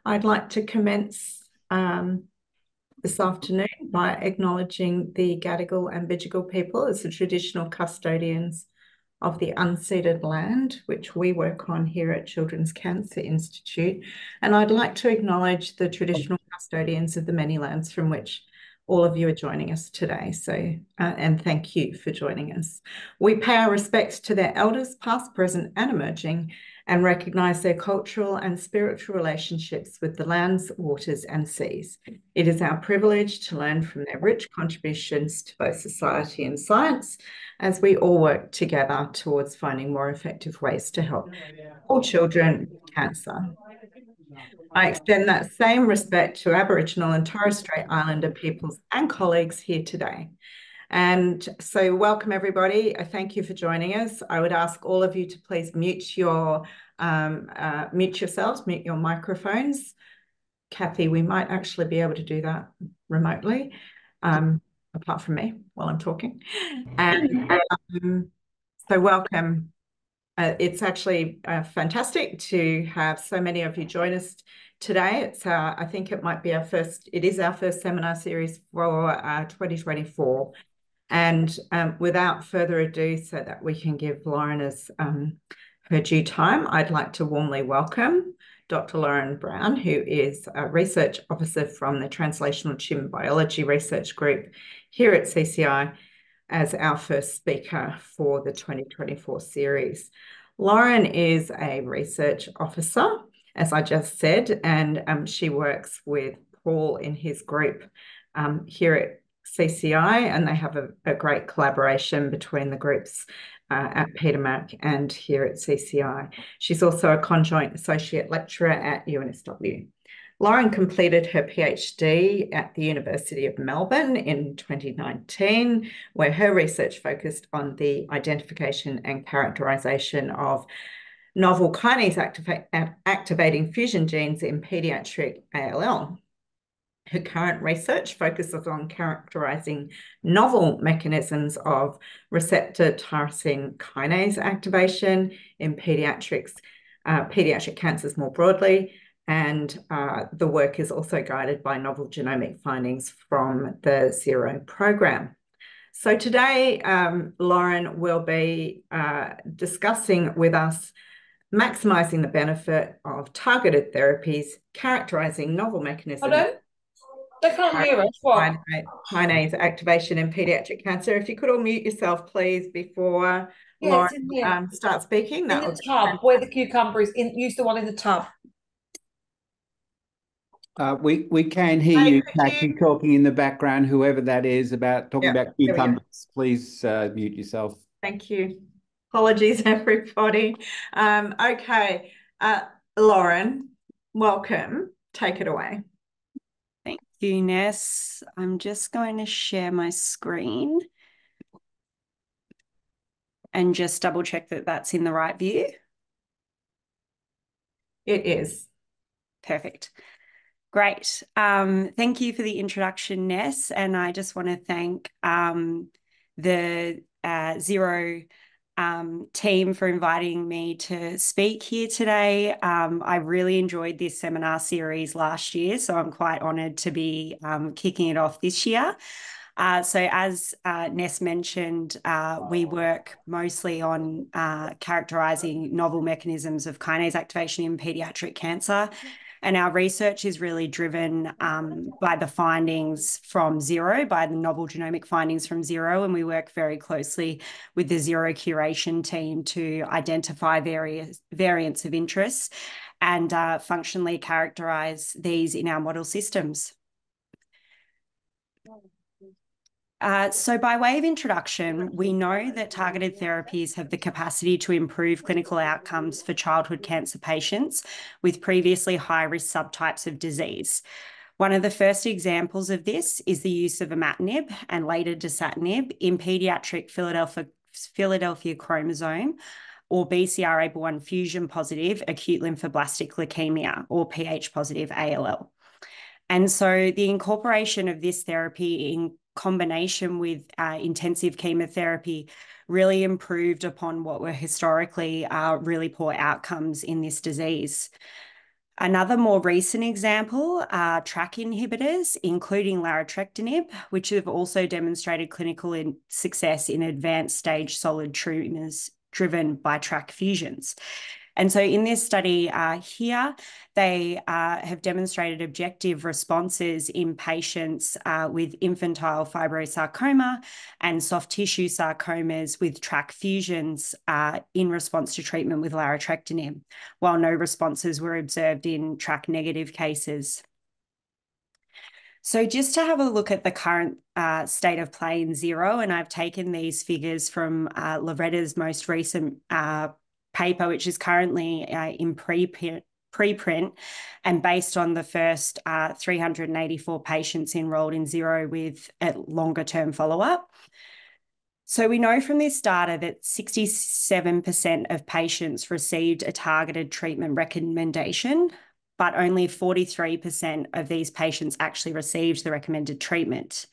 I'd like to commence this afternoon by acknowledging the Gadigal and Bidjigal people as the traditional custodians of the unceded land, which we work on here at Children's Cancer Institute. And I'd like to acknowledge the traditional custodians of the many lands from which all of you are joining us today. And thank you for joining us. We pay our respects to their elders, past, present, and emerging, and recognise their cultural and spiritual relationships with the lands, waters, and seas. It is our privilege to learn from their rich contributions to both society and science as we all work together towards finding more effective ways to help all children with cancer. I extend that same respect to Aboriginal and Torres Strait Islander peoples and colleagues here today. And so welcome everybody. Thank you for joining us. I would ask all of you to please mute yourselves, mute your microphones. Kathy, we might actually be able to do that remotely, apart from me while I'm talking. And so welcome. It's actually fantastic to have so many of you join us today. I think it is our first seminar series for 2024. And without further ado, so that we can give Lauren her due time, I'd like to warmly welcome Dr. Lauren Brown, who is a research officer from the Translational Chimp Biology Research Group here at CCI, as our first speaker for the 2024 series. Lauren is a research officer, as I just said, and she works with Paul in his group here at CCI, and they have a great collaboration between the groups at Peter Mac and here at CCI. She's also a conjoint associate lecturer at UNSW. Lauren completed her PhD at the University of Melbourne in 2019, where her research focused on the identification and characterization of novel kinase activating fusion genes in pediatric ALL. Her current research focuses on characterizing novel mechanisms of receptor tyrosine kinase activation in pediatric cancers more broadly. And the work is also guided by novel genomic findings from the ZERO program. So today, Lauren will be discussing with us maximising the benefit of targeted therapies, characterising novel mechanisms. Hello? They can't hear us. What? Kinase activation in pediatric cancer. If you could all mute yourself, please, before Lauren starts speaking. In the tub, where the cucumber is. Use the one in the tub. We can hear you, Kathy, talking in the background, whoever that is, talking about cucumbers. Please mute yourself. Thank you. Apologies, everybody. Okay, Lauren, welcome. Take it away. Thank you, Ness. I'm just going to share my screen and just double check that that's in the right view. It is. Perfect. Great. Thank you for the introduction, Ness. And I just want to thank the ZERO team for inviting me to speak here today. I really enjoyed this seminar series last year, so I'm quite honoured to be kicking it off this year. So as Ness mentioned, we work mostly on characterising novel mechanisms of kinase activation in paediatric cancer. And our research is really driven by the findings from ZERO, by the novel genomic findings from ZERO, and we work very closely with the ZERO curation team to identify various variants of interest and functionally characterise these in our model systems. So by way of introduction, we know that targeted therapies have the capacity to improve clinical outcomes for childhood cancer patients with previously high-risk subtypes of disease. One of the first examples of this is the use of imatinib and later dasatinib in paediatric Philadelphia chromosome or BCR-ABL1 fusion positive acute lymphoblastic leukemia or Ph positive ALL. And so the incorporation of this therapy in combination with intensive chemotherapy really improved upon what were historically really poor outcomes in this disease. Another more recent example are TRK inhibitors, including larotrectinib, which have also demonstrated clinical success in advanced stage solid tumours driven by TRK fusions. And so in this study here, they have demonstrated objective responses in patients with infantile fibrosarcoma and soft tissue sarcomas with TRK fusions in response to treatment with larotrectinib, while no responses were observed in TRK negative cases. So just to have a look at the current state of play in Zero, and I've taken these figures from Loretta's most recent paper, which is currently in preprint and based on the first 384 patients enrolled in Zero with a longer term follow-up. So we know from this data that 67% of patients received a targeted treatment recommendation, but only 43% of these patients actually received the recommended treatment.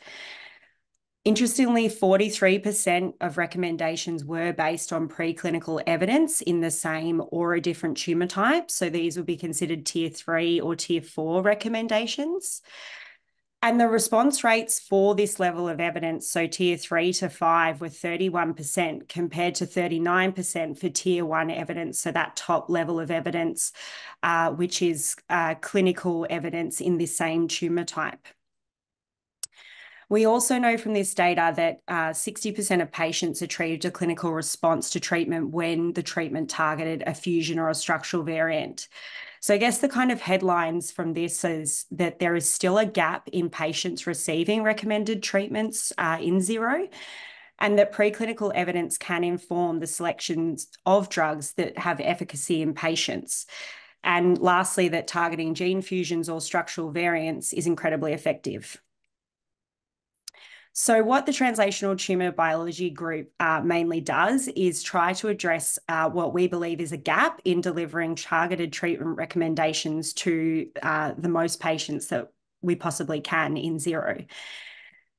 Interestingly, 43% of recommendations were based on preclinical evidence in the same or a different tumour type. So these would be considered tier 3 or tier 4 recommendations. And the response rates for this level of evidence, so tier 3 to 5, were 31% compared to 39% for tier 1 evidence, so that top level of evidence, which is clinical evidence in the same tumour type. We also know from this data that 60% of patients achieved a clinical response to treatment when the treatment targeted a fusion or a structural variant. So I guess the kind of headlines from this is that there is still a gap in patients receiving recommended treatments in Zero, and that preclinical evidence can inform the selections of drugs that have efficacy in patients. And lastly, that targeting gene fusions or structural variants is incredibly effective. So what the Translational Tumour Biology Group mainly does is try to address what we believe is a gap in delivering targeted treatment recommendations to the most patients that we possibly can in Zero.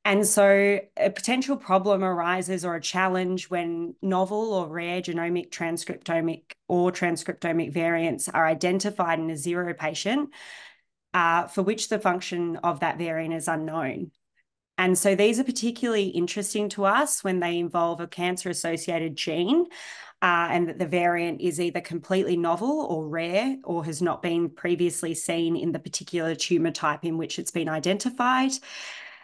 And so a potential problem arises or a challenge when novel or rare genomic, transcriptomic variants are identified in a Zero patient for which the function of that variant is unknown. And so these are particularly interesting to us when they involve a cancer-associated gene and that the variant is either completely novel or rare or has not been previously seen in the particular tumour type in which it's been identified.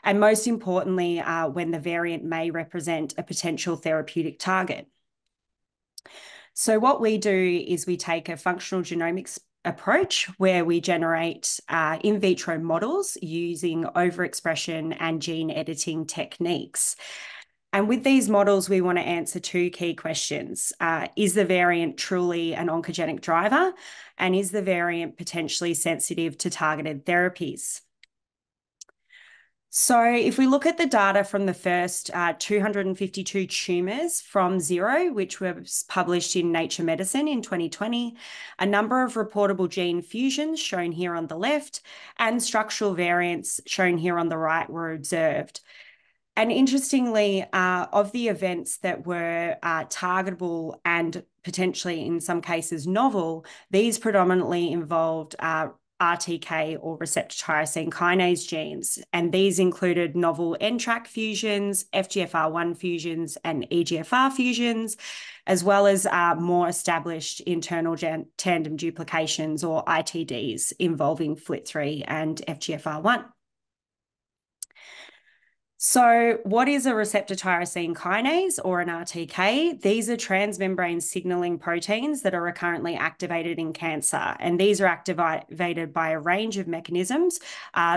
And most importantly, when the variant may represent a potential therapeutic target. So what we do is we take a functional genomics approach where we generate in vitro models using overexpression and gene editing techniques. And with these models, we want to answer two key questions. Is the variant truly an oncogenic driver? And is the variant potentially sensitive to targeted therapies? So if we look at the data from the first 252 tumours from Zero, which was published in Nature Medicine in 2020, a number of reportable gene fusions shown here on the left and structural variants shown here on the right were observed. And interestingly, of the events that were targetable and potentially in some cases novel, these predominantly involved RTK or receptor tyrosine kinase genes. And these included novel NTRK fusions, FGFR1 fusions, and EGFR fusions, as well as more established internal tandem duplications or ITDs involving FLT3 and FGFR1. So what is a receptor tyrosine kinase or an RTK? These are transmembrane signaling proteins that are currently activated in cancer. And these are activated by a range of mechanisms,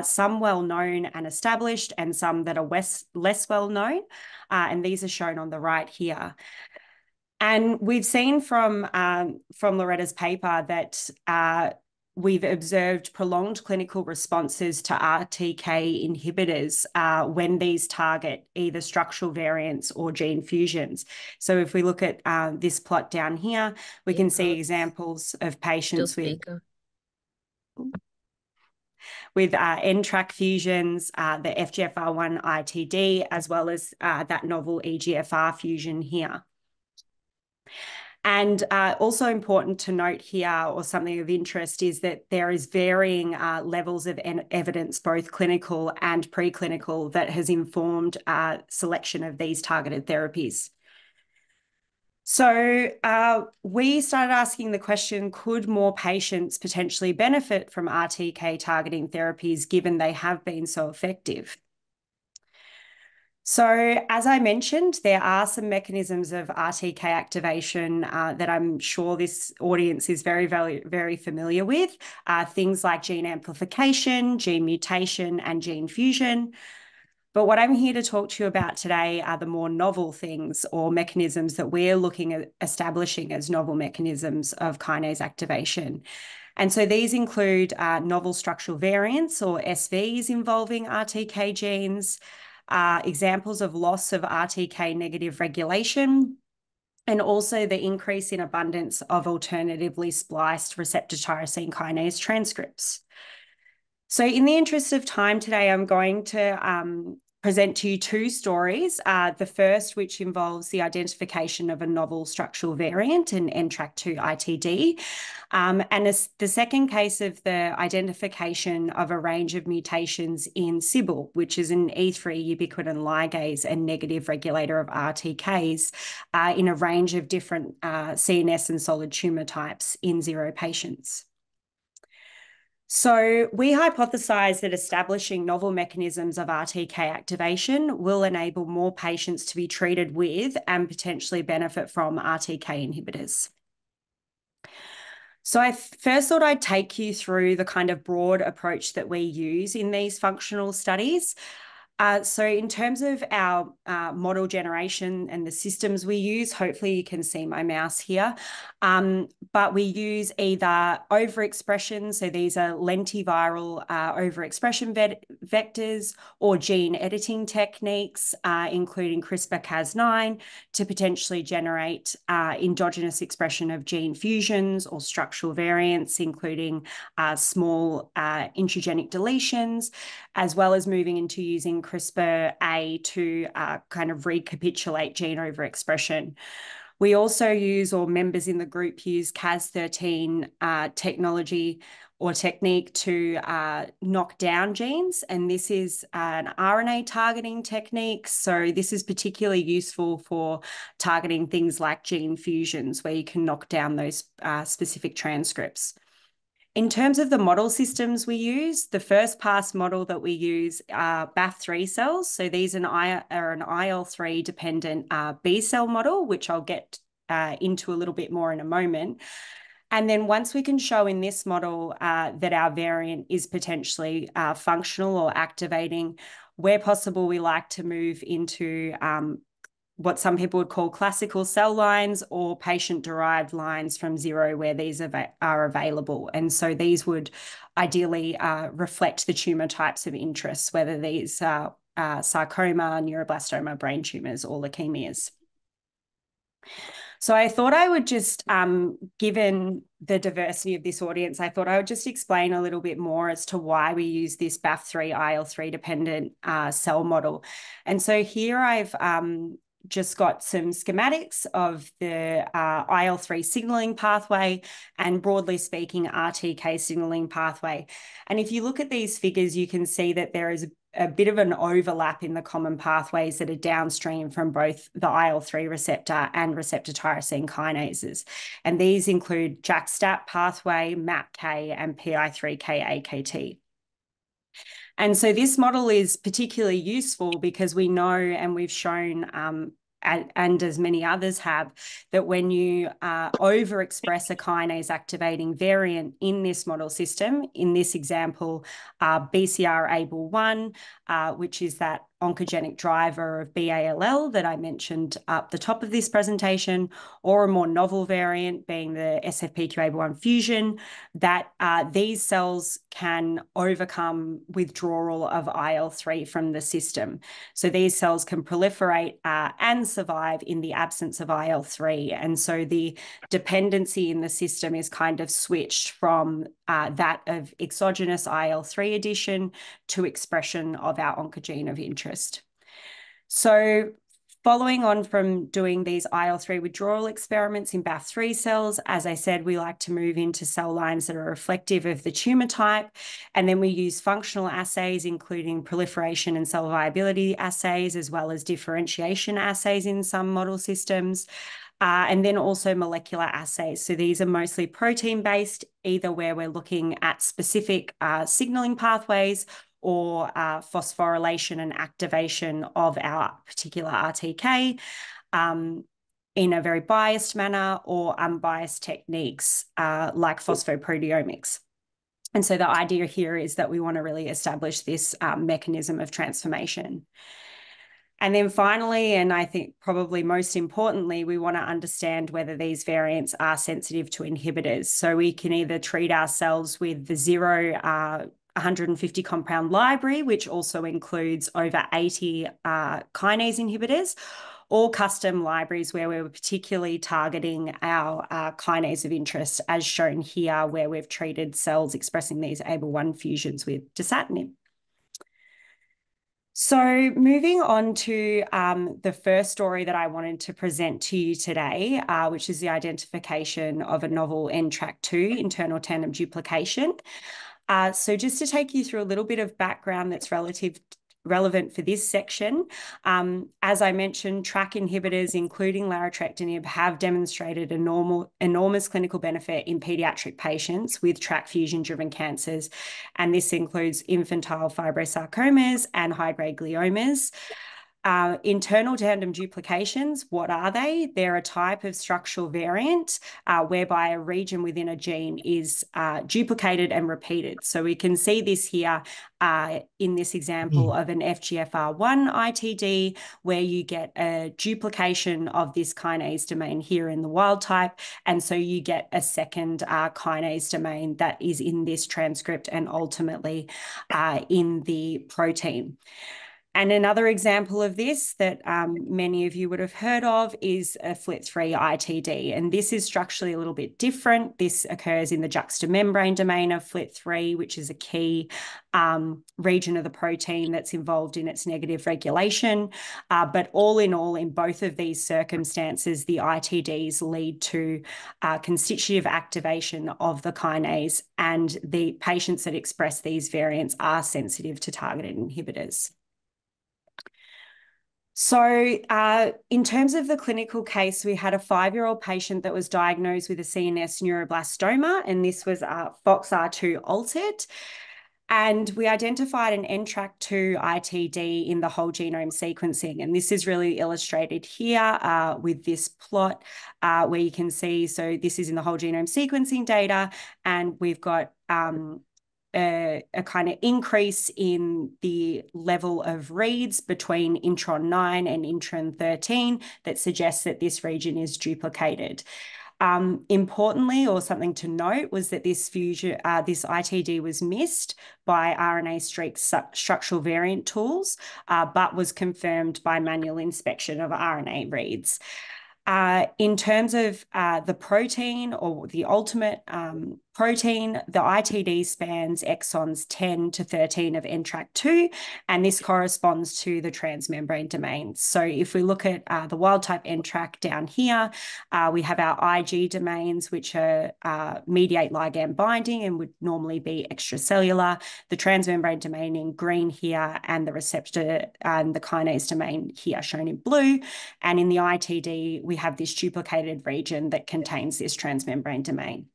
some well-known and established and some that are less well-known. And these are shown on the right here. And we've seen from Loretta's paper that we've observed prolonged clinical responses to RTK inhibitors when these target either structural variants or gene fusions. So if we look at this plot down here, we can see examples of patients with NTRK fusions, the FGFR1 ITD, as well as that novel EGFR fusion here. And also important to note here, or something of interest, is that there is varying levels of evidence, both clinical and preclinical, that has informed selection of these targeted therapies. So we started asking the question, could more patients potentially benefit from RTK targeting therapies given they have been so effective? So as I mentioned, there are some mechanisms of RTK activation that I'm sure this audience is very familiar with. Things like gene amplification, gene mutation, and gene fusion. But what I'm here to talk to you about today are the more novel things or mechanisms that we're looking at establishing as novel mechanisms of kinase activation. And so these include novel structural variants, or SVs, involving RTK genes, examples of loss of RTK negative regulation, and also the increase in abundance of alternatively spliced receptor tyrosine kinase transcripts. So in the interest of time today, I'm going to present to you two stories. The first, which involves the identification of a novel structural variant in NTRK2 ITD. And the second case of the identification of a range of mutations in CBL, which is an E3 ubiquitin ligase and negative regulator of RTKs in a range of different CNS and solid tumor types in 0 patients. So we hypothesize that establishing novel mechanisms of RTK activation will enable more patients to be treated with and potentially benefit from RTK inhibitors. So I first thought I'd take you through the kind of broad approach that we use in these functional studies. So in terms of our model generation and the systems we use, hopefully you can see my mouse here, but we use either overexpression, so these are lentiviral overexpression vectors, or gene editing techniques, including CRISPR-Cas9, to potentially generate endogenous expression of gene fusions or structural variants, including small intragenic deletions, as well as moving into using CRISPR-A to kind of recapitulate gene overexpression. We also use, or members in the group use, Cas13 technology or technique to knock down genes, and this is an RNA targeting technique. So this is particularly useful for targeting things like gene fusions, where you can knock down those specific transcripts. In terms of the model systems we use, the first pass model that we use are BAF3 cells. So these are an IL-3 dependent B cell model, which I'll get into a little bit more in a moment. And then once we can show in this model that our variant is potentially functional or activating, where possible, we like to move into what some people would call classical cell lines or patient-derived lines from 0, where these are available. And so these would ideally reflect the tumor types of interest, whether these are sarcoma, neuroblastoma, brain tumors, or leukemias. So I thought I would just, given the diversity of this audience, I thought I would just explain a little bit more as to why we use this BAF3 IL-3 dependent cell model. And so here I've just got some schematics of the IL-3 signaling pathway and, broadly speaking, RTK signaling pathway. And if you look at these figures, you can see that there is a bit of an overlap in the common pathways that are downstream from both the IL-3 receptor and receptor tyrosine kinases. And these include JAK-STAT pathway, MAPK, and PI3K-AKT. And so this model is particularly useful because we know, and we've shown, and as many others have, that when you overexpress a kinase activating variant in this model system, in this example, BCR-ABL1, which is that oncogenic driver of BALL that I mentioned up the top of this presentation, or a more novel variant being the SFPQ-ABL1 fusion, that these cells can overcome withdrawal of IL-3 from the system. So these cells can proliferate and survive in the absence of IL-3. And so the dependency in the system is kind of switched from that of exogenous IL-3 addition to expression of our oncogene of interest. So Following on from doing these IL-3 withdrawal experiments in BAF3 cells, as I said, we like to move into cell lines that are reflective of the tumour type. And then we use functional assays, including proliferation and cell viability assays, as well as differentiation assays in some model systems. And then also molecular assays. So these are mostly protein-based, either where we're looking at specific signaling pathways or phosphorylation and activation of our particular RTK in a very biased manner, or unbiased techniques like phosphoproteomics. And so the idea here is that we want to really establish this mechanism of transformation. And then finally, and I think probably most importantly, we want to understand whether these variants are sensitive to inhibitors. So we can either treat ourselves with the 150 compound library, which also includes over 80 kinase inhibitors, or custom libraries where we're particularly targeting our kinase of interest, as shown here, where we've treated cells expressing these ABL1 fusions with dasatinib. So moving on to the first story that I wanted to present to you today, which is the identification of a novel NTRK2 internal tandem duplication. So just to take you through a little bit of background that's relevant for this section, as I mentioned, TRK inhibitors, including larotrectinib, have demonstrated enormous clinical benefit in pediatric patients with TRK fusion-driven cancers, and this includes infantile fibrosarcomas and high-grade gliomas. Internal tandem duplications, what are they? They're a type of structural variant whereby a region within a gene is duplicated and repeated. So we can see this here in this example of an FGFR1 ITD, where you get a duplication of this kinase domain here in the wild type. And so you get a second kinase domain that is in this transcript and ultimately in the protein. And another example of this that many of you would have heard of is a FLT3 ITD. And this is structurally a little bit different. This occurs in the juxtamembrane domain of FLT3, which is a key region of the protein that's involved in its negative regulation. But all, in both of these circumstances, the ITDs lead to constitutive activation of the kinase, and the patients that express these variants are sensitive to targeted inhibitors. So in terms of the clinical case, we had a 5-year-old patient that was diagnosed with a CNS neuroblastoma, and this was FOXR2 altered. And we identified an NTRK2 ITD in the whole genome sequencing. And this is really illustrated here with this plot where you can see, so this is in the whole genome sequencing data, and we've got a kind of increase in the level of reads between intron 9 and intron 13 that suggests that this region is duplicated. Importantly, or something to note, was that this ITD was missed by RNA-seq structural variant tools, but was confirmed by manual inspection of RNA reads. In terms of the protein, or the ultimate protein, the ITD spans exons 10 to 13 of NTRK2, and this corresponds to the transmembrane domains. So if we look at the wild type NTRK down here, we have our IG domains, which are mediate ligand binding and would normally be extracellular, the transmembrane domain in green here, and the receptor and the kinase domain here shown in blue. And in the ITD, we have this duplicated region that contains this transmembrane domain.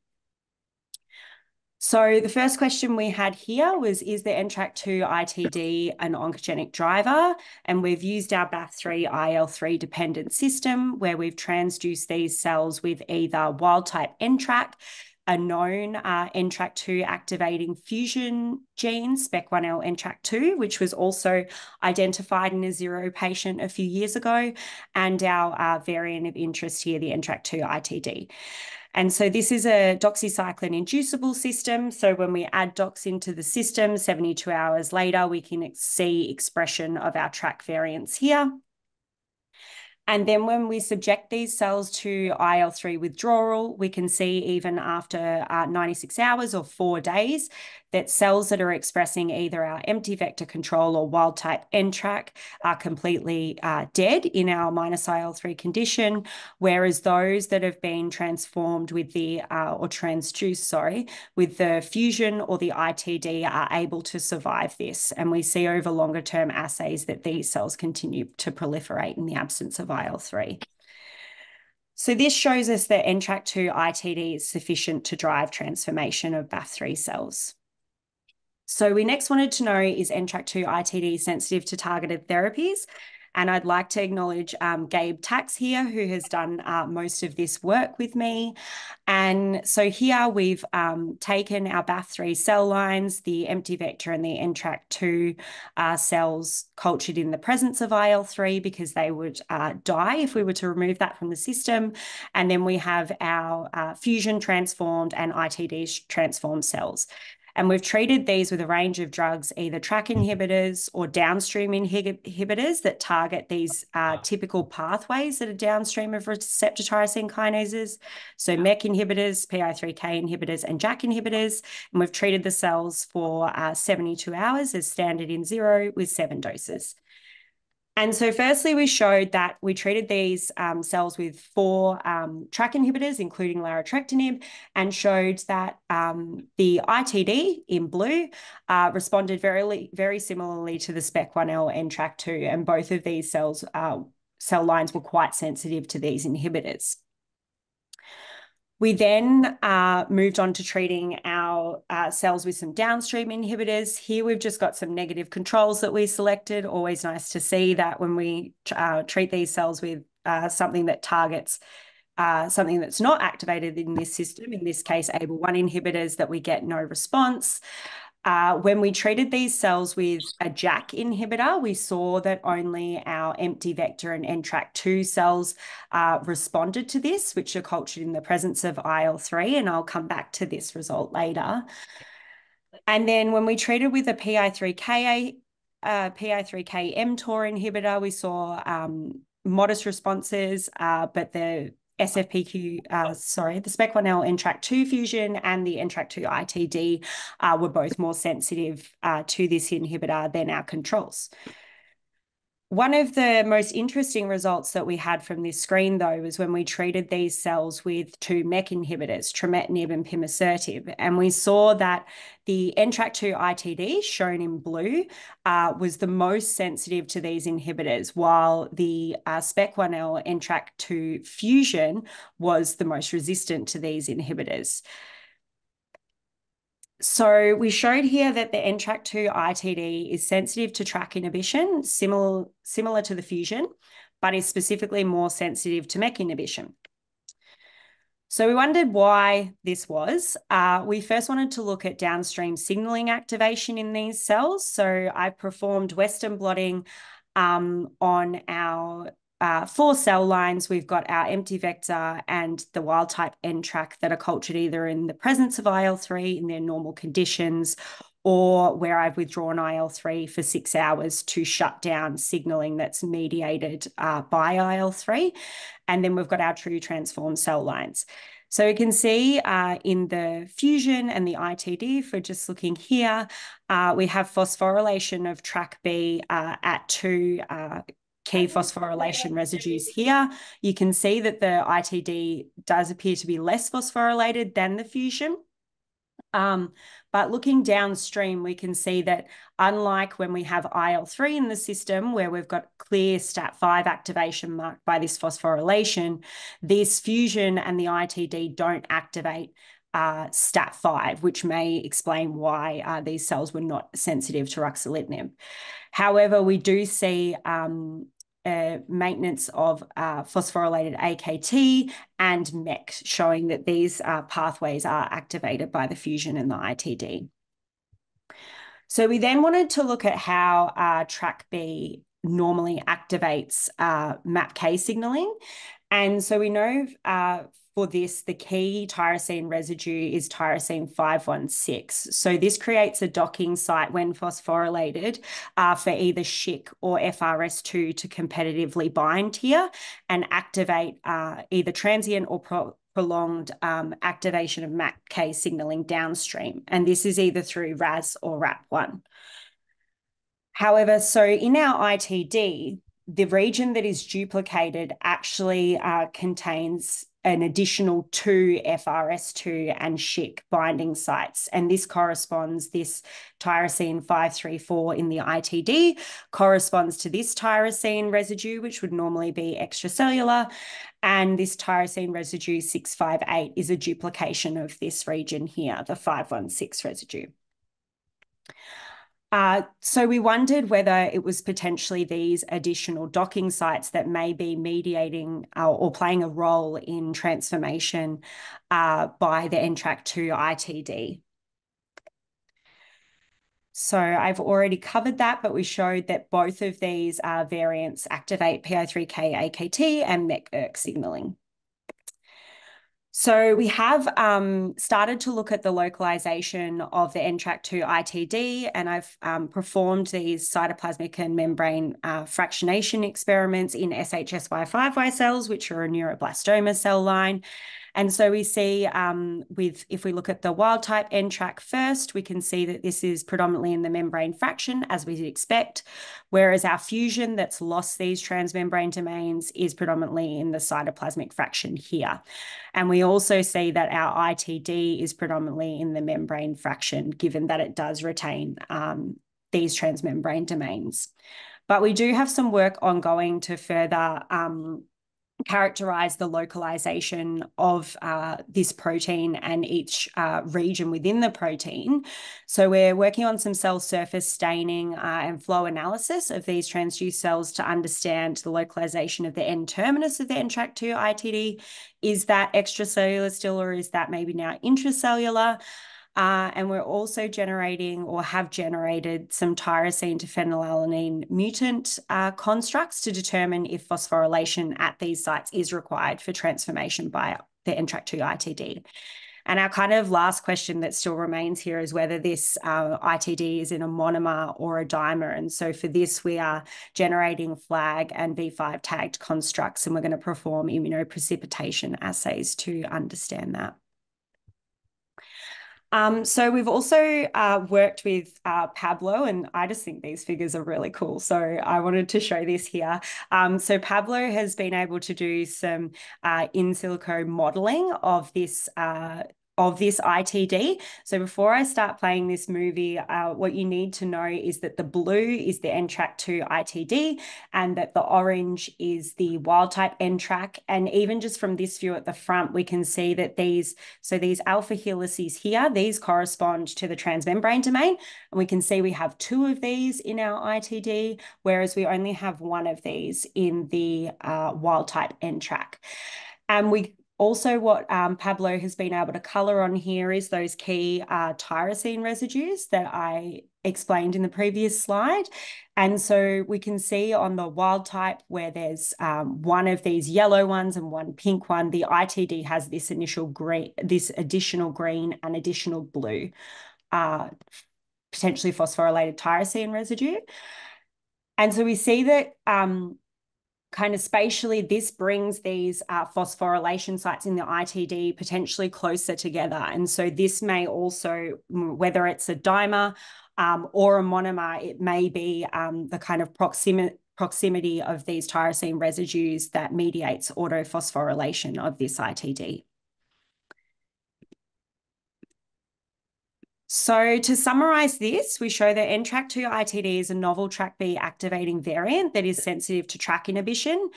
So the first question we had here was, is the NTRK2 ITD an oncogenic driver? And we've used our BAF3 IL-3 dependent system, where we've transduced these cells with either wild type NTRK, a known NTRK2 activating fusion gene, SPEC1L NTRK2, which was also identified in a 0 patient a few years ago, and our variant of interest here, the NTRK2 ITD. And so this is a doxycycline inducible system. So when we add dox into the system, 72 hours later, we can see expression of our TRK variants here. And then when we subject these cells to IL-3 withdrawal, we can see even after 96 hours or 4 days that cells that are expressing either our empty vector control or wild type NTRK are completely dead in our minus IL-3 condition, whereas those that have been transformed with the, or transduced, sorry, with the fusion or the ITD are able to survive this. And we see over longer term assays that these cells continue to proliferate in the absence of IL-3. So this shows us that NTRK2 ITD is sufficient to drive transformation of BAF3 cells. So we next wanted to know, is NTRK2 ITD sensitive to targeted therapies? And I'd like to acknowledge Gabe Tax here, who has done most of this work with me. And so here we've taken our BAF3 cell lines, the empty vector and the NTRK2 cells cultured in the presence of IL-3 because they would die if we were to remove that from the system. And then we have our fusion transformed and ITD transformed cells. And we've treated these with a range of drugs, either TRK inhibitors or downstream inhibitors that target these typical pathways that are downstream of receptor tyrosine kinases. So MEK inhibitors, PI3K inhibitors, and JAK inhibitors. And we've treated the cells for 72 hours as standard in 0 with 7 doses. And so firstly, we showed that we treated these cells with 4 TRK inhibitors, including larotrectinib, and showed that the ITD in blue responded very similarly to the SPEC1L NTRK2, and both of these cells, cell lines were quite sensitive to these inhibitors. We then moved on to treating our cells with some downstream inhibitors. Here we've just got some negative controls that we selected. Always nice to see that when we treat these cells with something that targets something that's not activated in this system, in this case ABL1 inhibitors, that we get no response. When we treated these cells with a JAK inhibitor, we saw that only our empty vector and NTRK2 cells responded to this, which are cultured in the presence of IL-3, and I'll come back to this result later. And then when we treated with a PI3K mTOR inhibitor, we saw modest responses, but the the SPEC1L NTRK2 fusion and the NTRK2 ITD were both more sensitive to this inhibitor than our controls. One of the most interesting results that we had from this screen, though, was when we treated these cells with 2 MEK inhibitors, trametinib and pimasertib, and we saw that the NTRK2 ITD, shown in blue, was the most sensitive to these inhibitors, while the SPEC1L NTRK2 fusion was the most resistant to these inhibitors. So we showed here that the NTRK2 ITD is sensitive to TRK inhibition, similar to the fusion, but is specifically more sensitive to MEK inhibition. So we wondered why this was. We first wanted to look at downstream signaling activation in these cells. So I performed Western blotting on our 4 cell lines. We've got our empty vector and the wild type NTRK that are cultured either in the presence of IL-3 in their normal conditions, or where I've withdrawn IL-3 for 6 hours to shut down signaling that's mediated by IL-3. And then we've got our true transformed cell lines. So you can see in the fusion and the ITD, for just looking here, we have phosphorylation of TRKB at 2 key phosphorylation residues here. You can see that the ITD does appear to be less phosphorylated than the fusion. But looking downstream, we can see that unlike when we have IL-3 in the system, where we've got clear STAT5 activation marked by this phosphorylation, this fusion and the ITD don't activate STAT5, which may explain why these cells were not sensitive to ruxolitinib. However, we do see maintenance of phosphorylated AKT and MEK, showing that these pathways are activated by the fusion and the ITD. So we then wanted to look at how TRKB normally activates MAPK signaling. And so we know for this, the key tyrosine residue is tyrosine 516. So this creates a docking site when phosphorylated for either SHIC or FRS2 to competitively bind here and activate either transient or prolonged activation of MAPK signaling downstream, and this is either through RAS or RAP1. However, so in our ITD, the region that is duplicated actually contains an additional 2 FRS2 and SHIC binding sites. And this corresponds, this tyrosine 534 in the ITD corresponds to this tyrosine residue, which would normally be extracellular. And this tyrosine residue 658 is a duplication of this region here, the 516 residue. So we wondered whether it was potentially these additional docking sites that may be mediating or playing a role in transformation by the NTRK2 ITD. So I've already covered that, but we showed that both of these variants activate PI3K AKT and MEK-ERK signaling. So we have started to look at the localization of the NTRK2 ITD, and I've performed these cytoplasmic and membrane fractionation experiments in SHSY5Y cells, which are a neuroblastoma cell line. And so we see if we look at the wild type NTRK first, we can see that this is predominantly in the membrane fraction, as we'd expect, whereas our fusion that's lost these transmembrane domains is predominantly in the cytoplasmic fraction here. And we also see that our ITD is predominantly in the membrane fraction, given that it does retain these transmembrane domains. But we do have some work ongoing to further characterize the localization of this protein and each region within the protein. So we're working on some cell surface staining and flow analysis of these transduced cells to understand the localization of the N-terminus of the NTRK2 ITD. Is that extracellular still, or is that maybe now intracellular? And we're also generating or have generated some tyrosine to phenylalanine mutant constructs to determine if phosphorylation at these sites is required for transformation by the NTRK2 ITD. And our kind of last question that still remains here is whether this ITD is in a monomer or a dimer. And so for this, we are generating FLAG and V5 tagged constructs, and we're going to perform immunoprecipitation assays to understand that. So we've also worked with Pablo, and I just think these figures are really cool. So I wanted to show this here. So Pablo has been able to do some in silico modeling of this ITD. So before I start playing this movie, what you need to know is that the blue is the NTRK2 ITD and that the orange is the wild type NTRK. And even just from this view at the front, we can see that these alpha helices here, these correspond to the transmembrane domain. And we can see we have 2 of these in our ITD, whereas we only have 1 of these in the wild type NTRK. And we also, what Pablo has been able to colour on here is those key tyrosine residues that I explained in the previous slide. And so we can see on the wild type where there's 1 of these yellow ones and 1 pink one, the ITD has this initial green, this additional green and additional blue, potentially phosphorylated tyrosine residue. And so we see that kind of spatially, this brings these phosphorylation sites in the ITD potentially closer together. And so this may also, whether it's a dimer or a monomer, it may be the kind of proximity of these tyrosine residues that mediates autophosphorylation of this ITD. So to summarize this, we show that NTRK2 ITD is a novel TrkB activating variant that is sensitive to TRK inhibition.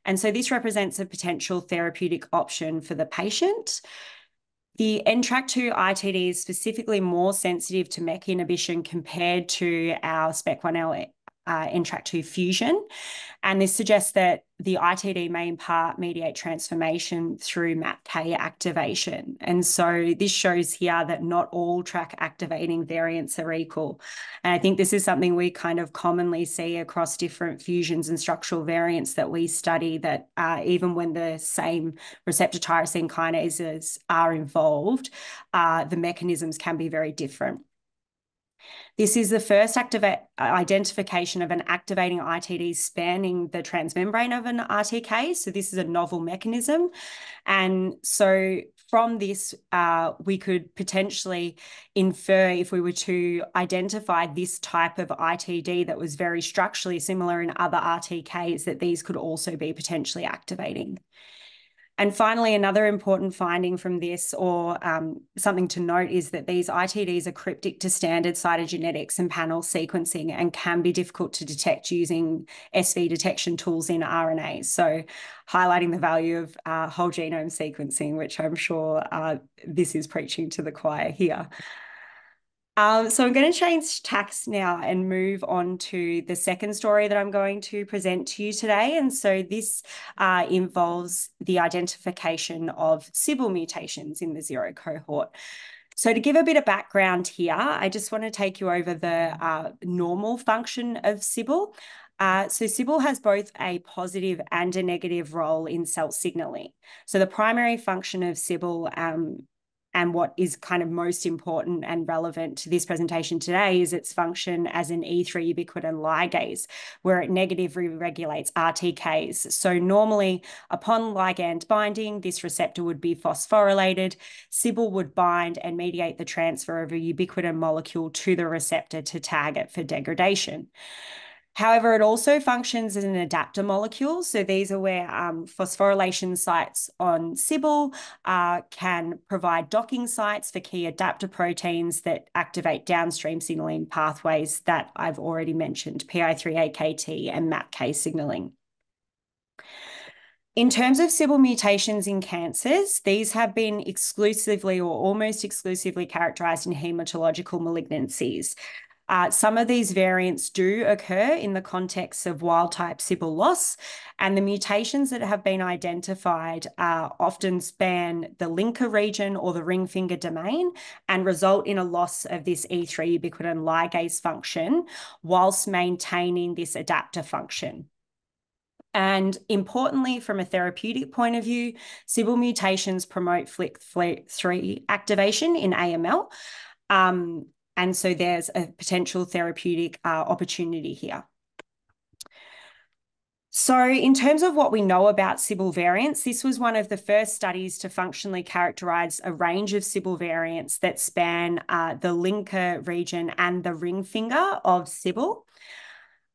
And so this represents a potential therapeutic option for the patient. The NTRK2 ITD is specifically more sensitive to MEK inhibition compared to our SPEC1L NTRK2 fusion. And this suggests that the ITD may in part mediate transformation through MAPK activation. And so this shows here that not all TRK activating variants are equal. And I think this is something we kind of commonly see across different fusions and structural variants that we study, that even when the same receptor tyrosine kinases are involved, the mechanisms can be very different. This is the first identification of an activating ITD spanning the transmembrane of an RTK. So this is a novel mechanism. And so from this, we could potentially infer, if we were to identify this type of ITD that was very structurally similar in other RTKs, that these could also be potentially activating. And finally, another important finding from this, or something to note, is that these ITDs are cryptic to standard cytogenetics and panel sequencing and can be difficult to detect using SV detection tools in RNA. So highlighting the value of whole genome sequencing, which I'm sure this is preaching to the choir here. So I'm going to change tacks now and move on to the second story that I'm going to present to you today. And so this involves the identification of CBL mutations in the zero cohort. So to give a bit of background here, I just want to take you over the normal function of CBL. So CBL has both a positive and a negative role in cell signaling. So the primary function of CBL and what is kind of most important and relevant to this presentation today is its function as an E3 ubiquitin ligase, where it negatively regulates RTKs. So normally, upon ligand binding, this receptor would be phosphorylated. CBL would bind and mediate the transfer of a ubiquitin molecule to the receptor to tag it for degradation. However, it also functions as an adapter molecule. So these are where phosphorylation sites on CBL can provide docking sites for key adapter proteins that activate downstream signaling pathways that I've already mentioned, PI3AKT and MAPK signaling. In terms of CBL mutations in cancers, these have been exclusively or almost exclusively characterized in hematological malignancies. Some of these variants do occur in the context of wild-type CBL loss, and the mutations that have been identified often span the linker region or the ring finger domain and result in a loss of this E3 ubiquitin ligase function whilst maintaining this adapter function. And importantly, from a therapeutic point of view, CBL mutations promote FLT3 activation in AML. And so there's a potential therapeutic opportunity here. So in terms of what we know about CBL variants, this was one of the first studies to functionally characterize a range of CBL variants that span the linker region and the ring finger of CBL.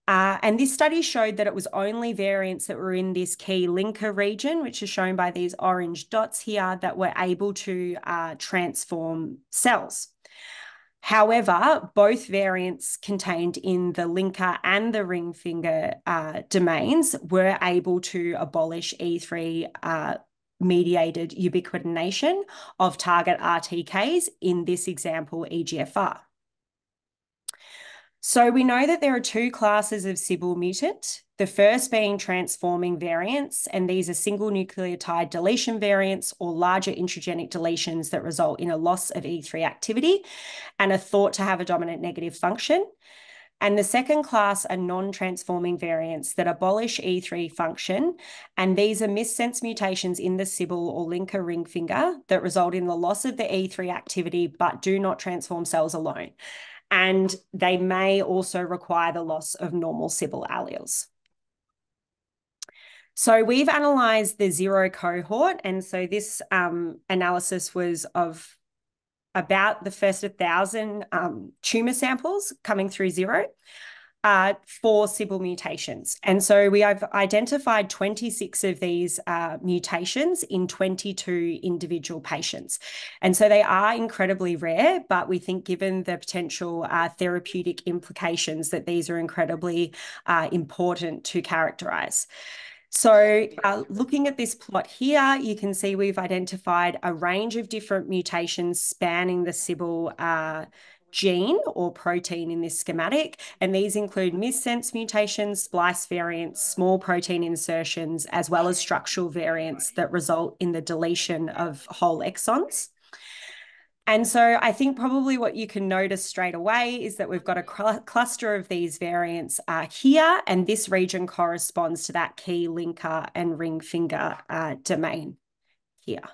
And this study showed that it was only variants that were in this key linker region, which is shown by these orange dots here, that were able to transform cells. However, both variants contained in the linker and the ring finger domains were able to abolish E3 mediated ubiquitination of target RTKs, in this example, EGFR. So we know that there are two classes of CBL mutant, the first being transforming variants, and these are single nucleotide deletion variants or larger intragenic deletions that result in a loss of E3 activity and are thought to have a dominant negative function. And the second class are non-transforming variants that abolish E3 function, and these are missense mutations in the CBL or linker ring finger that result in the loss of the E3 activity but do not transform cells alone. And they may also require the loss of normal CBL alleles. So we've analysed the zero cohort, and so this analysis was of about the first 1,000 tumour samples coming through zero for CBL mutations. And so we have identified 26 of these mutations in 22 individual patients. And so they are incredibly rare, but we think given the potential therapeutic implications that these are incredibly important to characterise. So looking at this plot here, you can see we've identified a range of different mutations spanning the CBL gene or protein in this schematic, and these include missense mutations, splice variants, small protein insertions, as well as structural variants that result in the deletion of whole exons. And so I think probably what you can notice straight away is that we've got a cluster of these variants here, and this region corresponds to that key linker and ring finger domain here.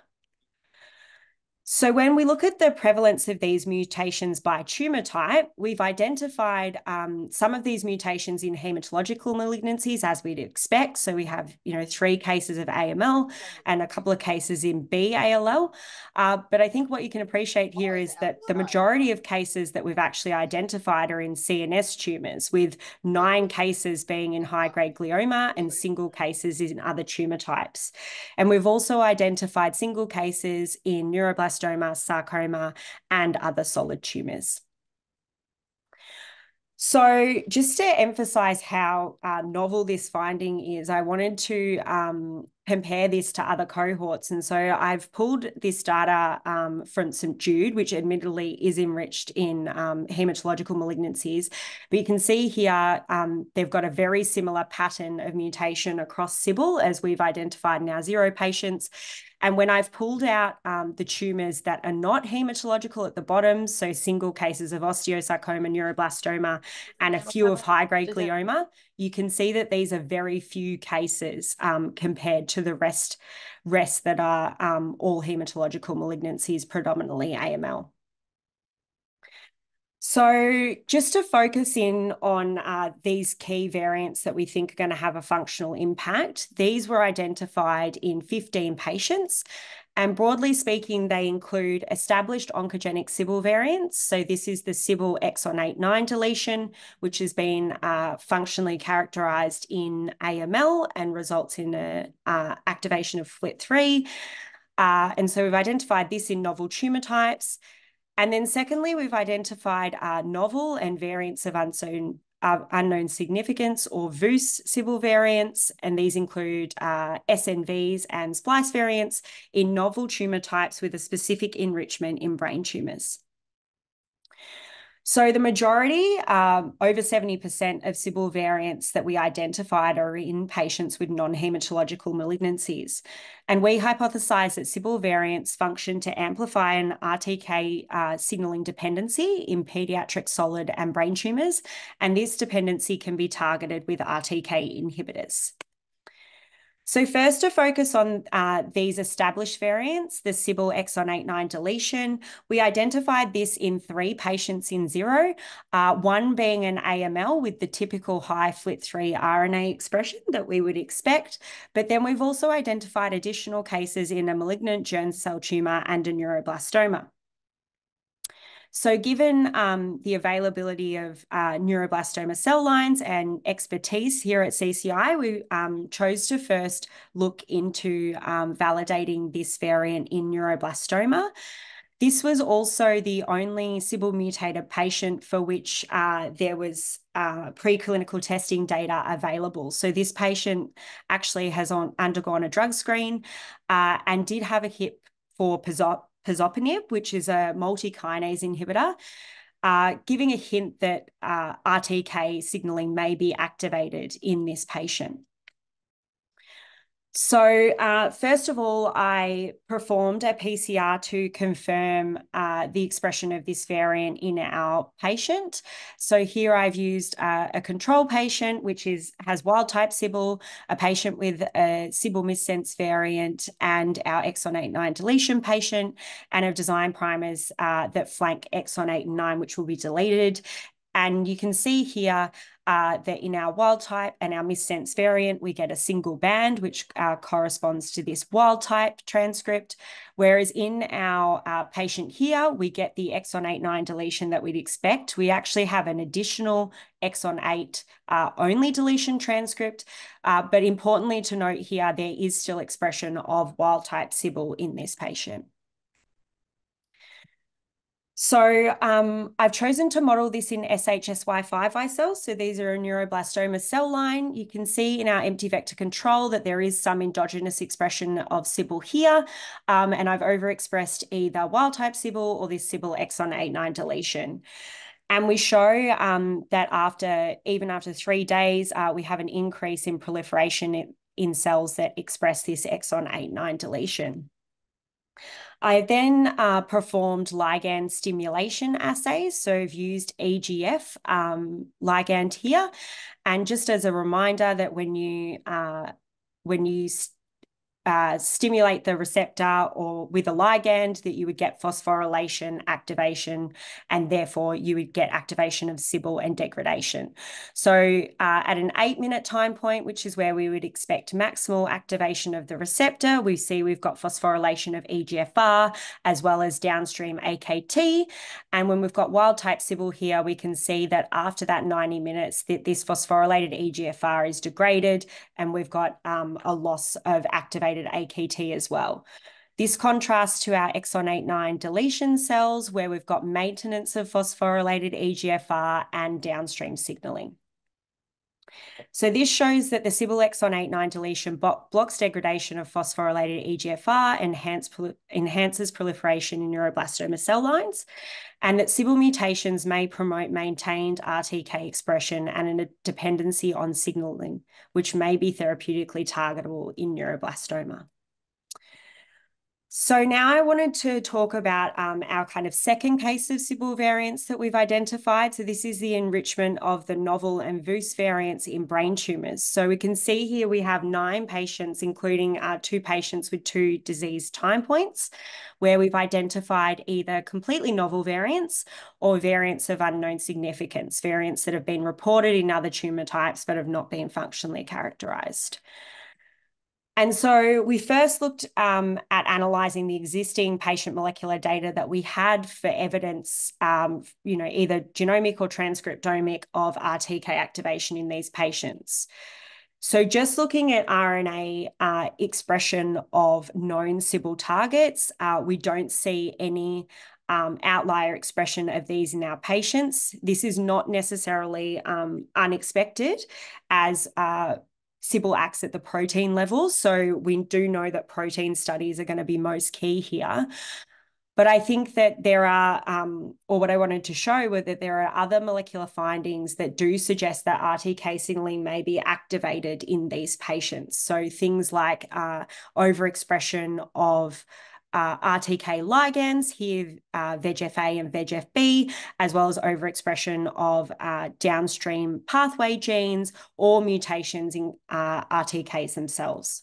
So when we look at the prevalence of these mutations by tumour type, we've identified some of these mutations in hematological malignancies, as we'd expect. So we have, 3 cases of AML and a couple of cases in B-ALL. But I think what you can appreciate here is that the majority of cases that we've actually identified are in CNS tumours, with 9 cases being in high-grade glioma and single cases in other tumour types. And we've also identified single cases in neuroblastoma, sarcoma, and other solid tumours. So just to emphasize how novel this finding is, I wanted to compare this to other cohorts. And so I've pulled this data from St. Jude, which admittedly is enriched in hematological malignancies. But you can see here they've got a very similar pattern of mutation across SIBL, as we've identified in our 0 patients. And when I've pulled out the tumours that are not hematological at the bottom, so single cases of osteosarcoma, neuroblastoma, and a few of high-grade glioma, you can see that these are very few cases compared to the rest that are all hematological malignancies, predominantly AML. So just to focus in on these key variants that we think are going to have a functional impact, these were identified in 15 patients. And broadly speaking, they include established oncogenic SIBL variants. So this is the SIBL exon 8/9 deletion, which has been functionally characterized in AML and results in activation of FLT3. And so we've identified this in novel tumor types. And then secondly, we've identified novel and variants of unknown significance, or VUS SIBL variants, and these include SNVs and splice variants in novel tumour types with a specific enrichment in brain tumours. So the majority, over 70% of SIBL variants that we identified are in patients with non-hematological malignancies. And we hypothesize that SIBL variants function to amplify an RTK signalling dependency in paediatric solid and brain tumours, and this dependency can be targeted with RTK inhibitors. So first, to focus on these established variants, the SIBL exon 8/9 deletion, we identified this in 3 patients in 0, one being an AML with the typical high FLT3 RNA expression that we would expect, but then we've also identified additional cases in a malignant germ cell tumour and a neuroblastoma. So given the availability of neuroblastoma cell lines and expertise here at CCI, we chose to first look into validating this variant in neuroblastoma. This was also the only SIBL mutated patient for which there was preclinical testing data available. So this patient actually has undergone a drug screen and did have a hit for pazopanib, which is a multi-kinase inhibitor, giving a hint that RTK signaling may be activated in this patient. So first of all, I performed a PCR to confirm the expression of this variant in our patient. So here I've used a control patient, which has wild-type SIBL, a patient with a SIBL missense variant, and our exon 8/9 deletion patient, and I've designed primers that flank exon 8 and 9, which will be deleted. And you can see here that in our wild type and our missense variant, we get a single band, which corresponds to this wild type transcript. Whereas in our patient here, we get the exon 8/9 deletion that we'd expect. We actually have an additional exon 8 only deletion transcript. But importantly to note here, there is still expression of wild type SIBL in this patient. So I've chosen to model this in SHSY5 cells. So these are a neuroblastoma cell line. You can see in our empty vector control that there is some endogenous expression of SIBL here. And I've overexpressed either wild type SIBL or this SIBL exon 8/9 deletion. And we show that even after 3 days, we have an increase in proliferation in cells that express this exon 8/9 deletion. I then performed ligand stimulation assays. So I've used EGF ligand here. And just as a reminder that when you stimulate the receptor or with a ligand, that you would get phosphorylation activation, and therefore you would get activation of Cbl and degradation. So at an 8-minute time point, which is where we would expect maximal activation of the receptor, we see we've got phosphorylation of EGFR as well as downstream AKT. And when we've got wild type Cbl here, we can see that after that 90 minutes that this phosphorylated EGFR is degraded, and we've got a loss of activated AKT as well. This contrasts to our exon 8/9 deletion cells, where we've got maintenance of phosphorylated EGFR and downstream signaling. So this shows that the Cbl exon 8/9 deletion blocks degradation of phosphorylated EGFR, enhances proliferation in neuroblastoma cell lines, and that Cbl mutations may promote maintained RTK expression and a dependency on signaling, which may be therapeutically targetable in neuroblastoma. So now I wanted to talk about our kind of second case of Cbl variants that we've identified. So this is the enrichment of the novel and VUS variants in brain tumours. So we can see here we have 9 patients, including 2 patients with 2 disease time points, where we've identified either completely novel variants or variants of unknown significance, variants that have been reported in other tumour types but have not been functionally characterised. And so we first looked at analysing the existing patient molecular data that we had for evidence, either genomic or transcriptomic, of RTK activation in these patients. So just looking at RNA expression of known Cbl targets, we don't see any outlier expression of these in our patients. This is not necessarily unexpected, as Cbl acts at the protein level. So we do know that protein studies are going to be most key here. But I think that there are, or what I wanted to show were that there are other molecular findings that do suggest that RTK signaling may be activated in these patients. So things like overexpression of RTK ligands, here VEGF-A and VEGF-B, as well as overexpression of downstream pathway genes or mutations in RTKs themselves.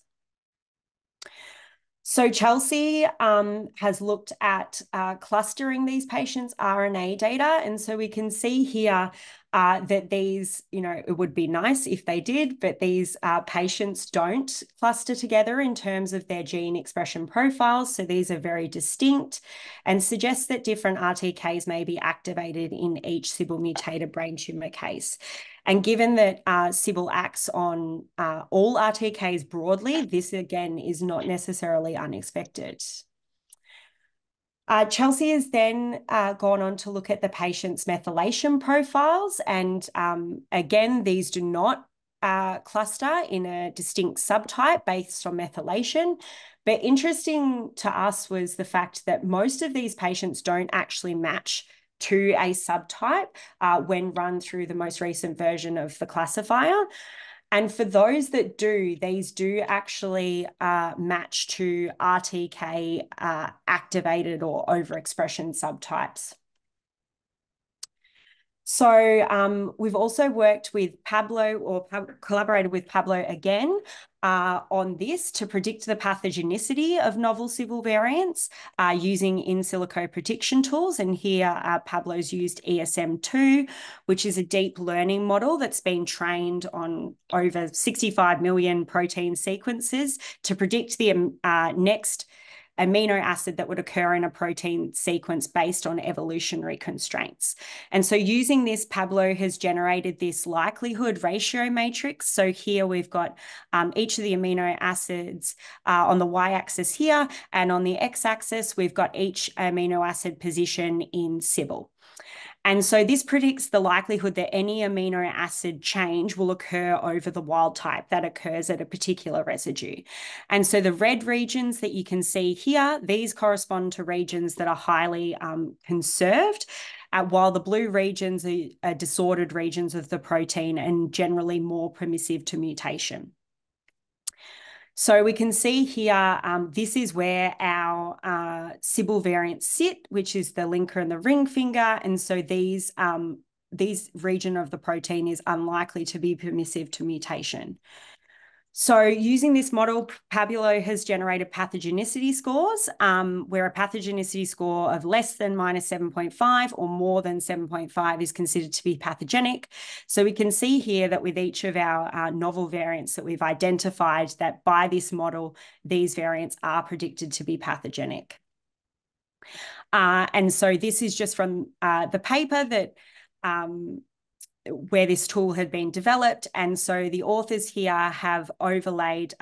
So Chelsea has looked at clustering these patients' RNA data. And so we can see here that these, it would be nice if they did, but these patients don't cluster together in terms of their gene expression profiles. So these are very distinct and suggest that different RTKs may be activated in each Cbl mutated brain tumor case. And given that Cbl acts on all RTKs broadly, this again is not necessarily unexpected. Chelsea has then gone on to look at the patient's methylation profiles. And again, these do not cluster in a distinct subtype based on methylation. But interesting to us was the fact that most of these patients don't actually match to a subtype when run through the most recent version of the classifier. And for those that do, these do actually match to RTK activated or overexpression subtypes. So we've also worked with Pablo, or collaborated with Pablo again, on this to predict the pathogenicity of novel Cbl variants using in silico prediction tools. And here Pablo's used ESM2, which is a deep learning model that's been trained on over 65 million protein sequences to predict the next amino acid that would occur in a protein sequence based on evolutionary constraints. And so using this, Pablo has generated this likelihood ratio matrix. So here we've got each of the amino acids on the y-axis here, and on the x-axis, we've got each amino acid position in Cbl. And so this predicts the likelihood that any amino acid change will occur over the wild type that occurs at a particular residue. And so the red regions that you can see here, these correspond to regions that are highly conserved, while the blue regions are disordered regions of the protein and generally more permissive to mutation. So we can see here, this is where our Cbl variants sit, which is the linker and the ring finger. And so these region of the protein is unlikely to be permissive to mutation. So using this model, Pabulo has generated pathogenicity scores, where a pathogenicity score of less than -7.5 or more than 7.5 is considered to be pathogenic. So we can see here that with each of our novel variants that we've identified, that by this model, these variants are predicted to be pathogenic. And so this is just from the paper that where this tool had been developed. And so the authors here have overlaid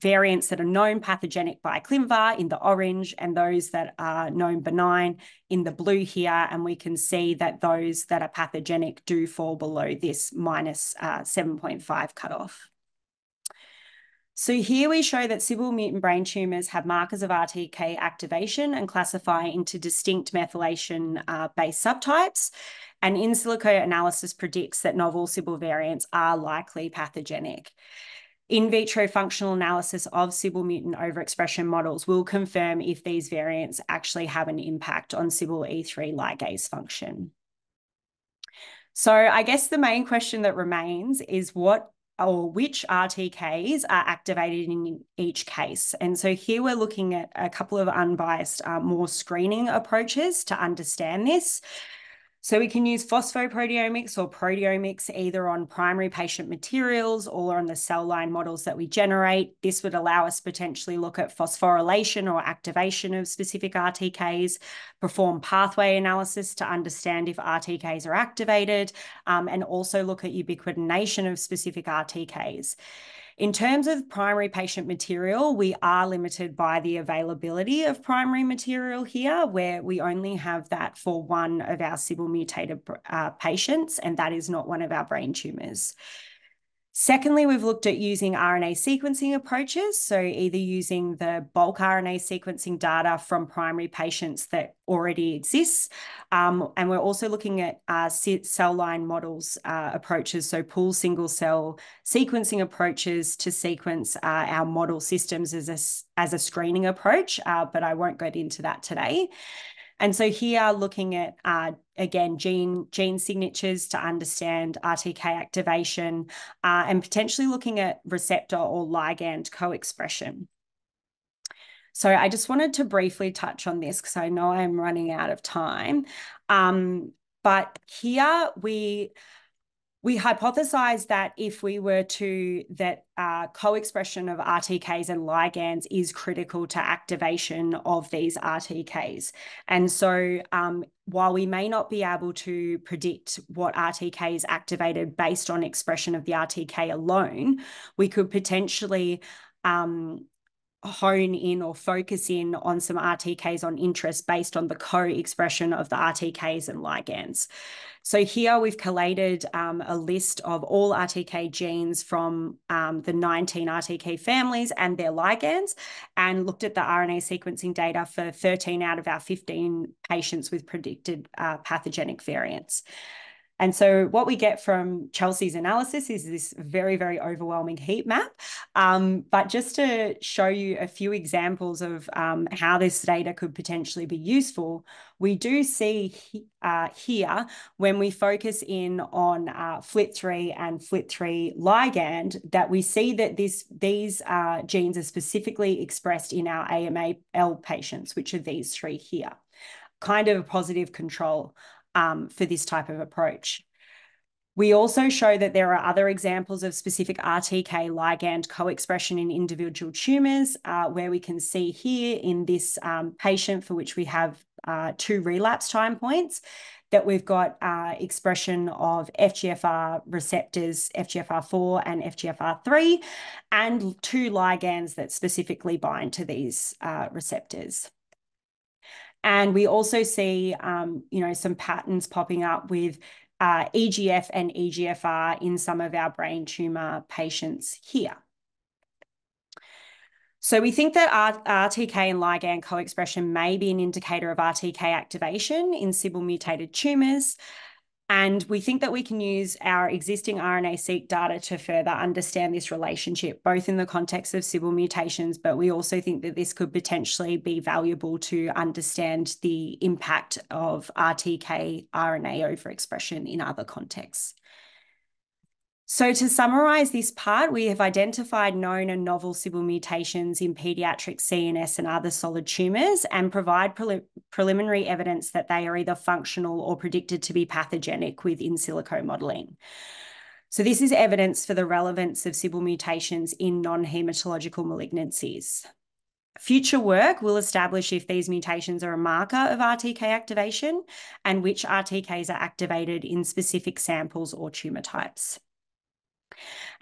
variants that are known pathogenic by ClinVar in the orange and those that are known benign in the blue here. And we can see that those that are pathogenic do fall below this -7.5 cutoff. So here we show that Sybil mutant brain tumours have markers of RTK activation and classify into distinct methylation-based subtypes. And in silico analysis predicts that novel Sybil variants are likely pathogenic. In vitro functional analysis of Sybil mutant overexpression models will confirm if these variants actually have an impact on Sybil E3 ligase function. So I guess the main question that remains is which RTKs are activated in each case. And so here we're looking at a couple of unbiased, more screening approaches to understand this. So we can use phosphoproteomics or proteomics either on primary patient materials or on the cell line models that we generate. This would allow us potentially look at phosphorylation or activation of specific RTKs, perform pathway analysis to understand if RTKs are activated, and also look at ubiquitination of specific RTKs. In terms of primary patient material, we are limited by the availability of primary material here, where we only have that for one of our Sybil mutated patients, and that is not one of our brain tumours. Secondly, we've looked at using RNA sequencing approaches, so either using the bulk RNA sequencing data from primary patients that already exists, and we're also looking at cell line models approaches, so pool single cell sequencing approaches to sequence our model systems as a screening approach, but I won't go into that today. And so here looking at, again, gene signatures to understand RTK activation and potentially looking at receptor or ligand co-expression. So I just wanted to briefly touch on this because I know I'm running out of time. But here we hypothesized that if we were co-expression of RTKs and ligands is critical to activation of these RTKs. And so while we may not be able to predict what RTK is activated based on expression of the RTK alone, we could potentially hone in or focus in on some RTKs on interest based on the co-expression of the RTKs and ligands. So here we've collated a list of all RTK genes from the 19 RTK families and their ligands and looked at the RNA sequencing data for 13 out of our 15 patients with predicted pathogenic variants. And so what we get from Chelsea's analysis is this very, very overwhelming heat map. But just to show you a few examples of how this data could potentially be useful, we do see here when we focus in on FLT3 and FLT3 ligand that we see that these genes are specifically expressed in our AML patients, which are these three here. Kind of a positive control for this type of approach. We also show that there are other examples of specific RTK ligand co-expression in individual tumours, where we can see here in this patient for which we have 2 relapse time points, that we've got expression of FGFR receptors, FGFR4 and FGFR3, and 2 ligands that specifically bind to these receptors. And we also see, some patterns popping up with EGF and EGFR in some of our brain tumour patients here. So we think that RTK and ligand co-expression may be an indicator of RTK activation in Sybil mutated tumours. And we think that we can use our existing RNA-seq data to further understand this relationship, both in the context of Sybil mutations, but we also think that this could potentially be valuable to understand the impact of RTK RNA overexpression in other contexts. So to summarize this part, we have identified known and novel Sybil mutations in pediatric CNS and other solid tumours and provide preliminary evidence that they are either functional or predicted to be pathogenic with in silico modelling. So this is evidence for the relevance of Sybil mutations in non-hematological malignancies. Future work will establish if these mutations are a marker of RTK activation and which RTKs are activated in specific samples or tumour types.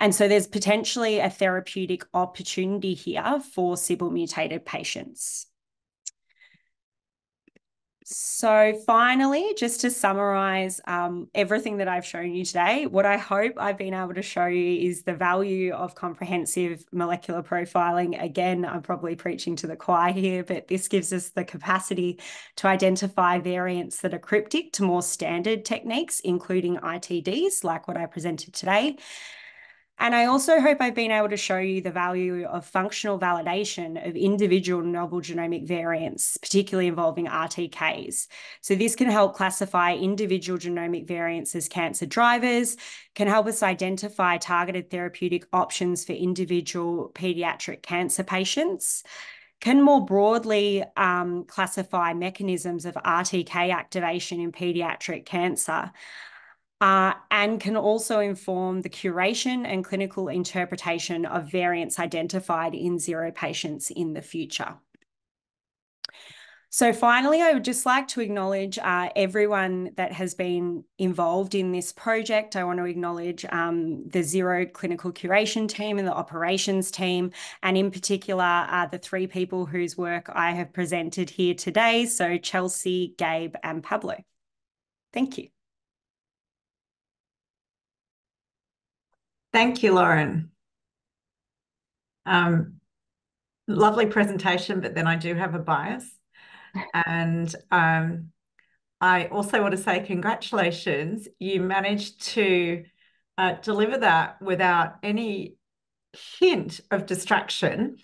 And so there's potentially a therapeutic opportunity here for Sybil mutated patients. So finally, just to summarise everything that I've shown you today, what I hope I've been able to show you is the value of comprehensive molecular profiling. Again, I'm probably preaching to the choir here, but this gives us the capacity to identify variants that are cryptic to more standard techniques, including ITDs, like what I presented today. And I also hope I've been able to show you the value of functional validation of individual novel genomic variants, particularly involving RTKs. So this can help classify individual genomic variants as cancer drivers, can help us identify targeted therapeutic options for individual pediatric cancer patients, can more broadly classify mechanisms of RTK activation in pediatric cancer, and can also inform the curation and clinical interpretation of variants identified in zero patients in the future. So finally, I would just like to acknowledge everyone that has been involved in this project. I want to acknowledge the Zero clinical curation team and the operations team, and in particular, the three people whose work I have presented here today. So Chelsea, Gabe, and Pablo. Thank you. Thank you, Lauren. Lovely presentation, but then I do have a bias. And I also want to say congratulations. You managed to deliver that without any hint of distraction.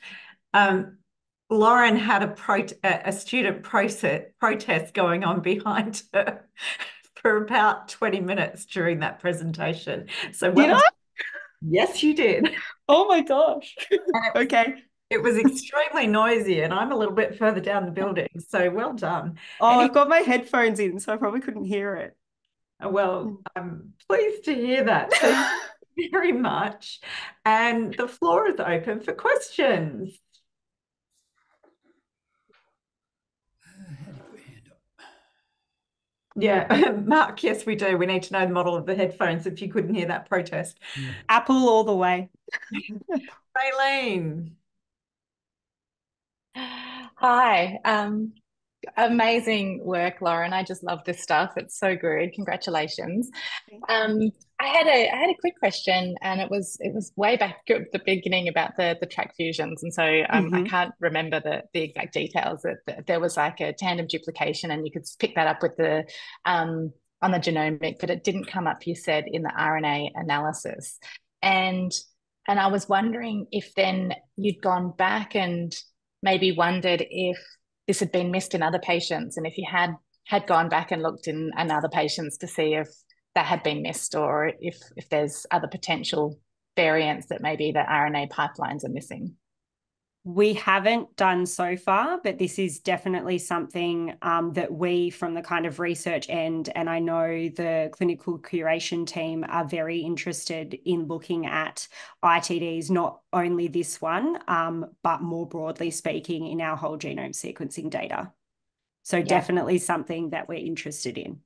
Lauren had a student protest going on behind her for about 20 minutes during that presentation. So well, did I? Yes, you did. Oh my gosh. Okay. It was extremely noisy, and I'm a little bit further down the building, so well done. Oh, I've got my headphones in, so I probably couldn't hear it. Well, I'm pleased to hear that. Thank you very much. And the floor is open for questions. Yeah, Mark, yes, we do. We need to know the model of the headphones if you couldn't hear that protest. Apple all the way. Raylene. Hi. Amazing work, Lauren. I just love this stuff. It's so good. Congratulations. I had a quick question, and it was way back at the beginning about the track fusions, and so I can't remember the exact details. That there was like a tandem duplication, and you could pick that up with the on the genomic, but it didn't come up, you said, in the RNA analysis. And I was wondering if then you'd gone back and maybe wondered if this had been missed in other patients, and if you had gone back and looked in other patients to see if that had been missed, or if there's other potential variants that maybe the RNA pipelines are missing. We haven't done so far, but this is definitely something that we, from the kind of research end, and I know the clinical curation team are very interested in looking at ITDs, not only this one, but more broadly speaking in our whole genome sequencing data. So definitely something that we're interested in.